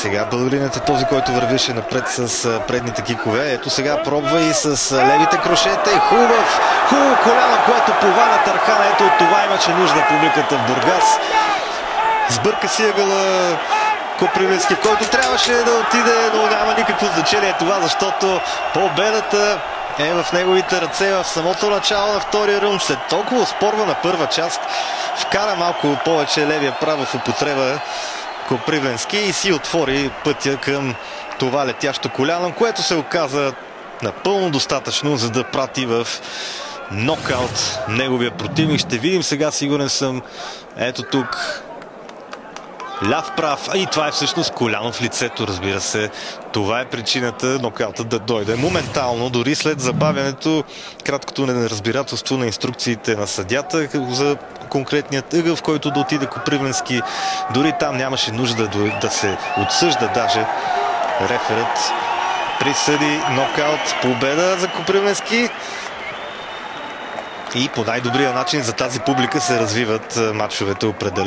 Сега българинът е този, който вървеше напред с предните кикове. Ето сега пробва и с левите крошета. И хубаво коляно, което пована Тархан. Ето от това имаше нужда публиката в Бургас. Сбърка си ъгъла Копривленски, който трябваше да отиде, но няма никакво значение това, защото победата е в неговите ръце в самото начало на втория рунд. След толкова спорва на първа част вкара малко повече левия прав в употреба Копривленски и си отвори пътя към това летящо коляно, което се оказа напълно достатъчно, за да прати в нокаут неговия противник. Ще видим сега, сигурен съм. Ето тук ляв прав, и това е всъщност коляно в лицето, разбира се. Това е причината нокаутът да дойде моментално, дори след забавянето, краткото неразбирателство на инструкциите на съдята за конкретният ъгъл, в който да отиде Копривленски. Дори там нямаше нужда да се отсъжда даже. Реферът присъди нокаут, победа за Копривленски. И по най-добрия начин за тази публика се развиват мачовете определено.